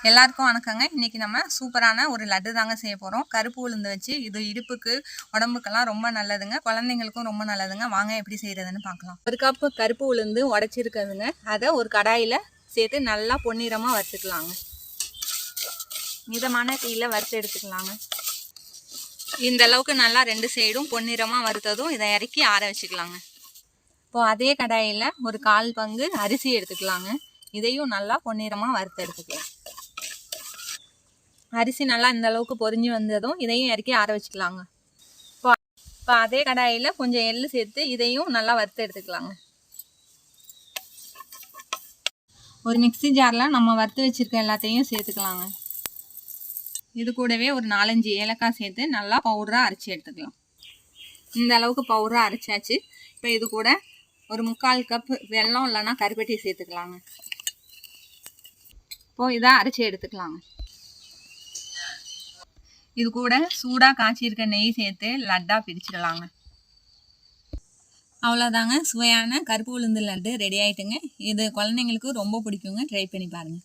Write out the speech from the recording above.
எல்லாருக்கும் வணக்கங்க. இன்றைக்கி நம்ம சூப்பரான ஒரு லட்டு தாங்க செய்ய போகிறோம். கருப்பு உளுந்து வச்சு. இது இடுப்புக்கு உடம்புக்கெல்லாம் ரொம்ப நல்லதுங்க, குழந்தைங்களுக்கும் ரொம்ப நல்லதுங்க. வாங்க எப்படி செய்கிறதுன்னு பார்க்கலாம். ஒரு கப்பு கருப்பு உளுந்து உடச்சிருக்குதுங்க. அதை ஒரு கடாயில் சேர்த்து நல்லா பொன்னிறமாக வறுத்துக்கலாங்க. மிதமான தீயில் வறுத்து எடுத்துக்கலாங்க. இந்த அளவுக்கு நல்லா ரெண்டு சைடும் பொன்னிறமாக வறுத்ததும் இதை இறக்கி ஆற வச்சுக்கலாங்க. இப்போது அதே கடாயில் ஒரு 1/4 பங்கு அரிசி எடுத்துக்கலாங்க. இதையும் நல்லா பொன்னிறமாக வறுத்து எடுத்துக்கலாம். அரிசி நல்லா இந்த அளவுக்கு பொரிஞ்சு வந்ததும் இதையும் இறக்கி ஆற வச்சுக்கலாங்க. இப்போ அதே கடாயில் கொஞ்சம் எள்ளு சேர்த்து இதையும் நல்லா வறுத்து எடுத்துக்கலாங்க. ஒரு மிக்ஸி ஜாரில் நம்ம வறுத்து வச்சுருக்க எல்லாத்தையும் சேர்த்துக்கலாங்க. இது கூடவே ஒரு 4-5 ஏலக்காய் சேர்த்து நல்லா பவுடராக அரைச்சி எடுத்துக்கலாம். இந்த அளவுக்கு பவுடராக அரைச்சாச்சு. இப்போ இது கூட ஒரு 3/4 கப் வெல்லம் இல்லைன்னா கருப்பட்டி சேர்த்துக்கலாங்க. இப்போது இதை அரைச்சி எடுத்துக்கலாங்க. இது கூட சூடாக காய்ச்சிருக்க நெய் சேர்த்து லட்டாக பிரிச்சுக்கலாங்க. அவ்வளோதாங்க, சுவையான கருப்பு உளுந்து லட்டு ரெடி ஆகிட்டுங்க. இது குழந்தைங்களுக்கு ரொம்ப பிடிக்குங்க. ட்ரை பண்ணி பாருங்கள்.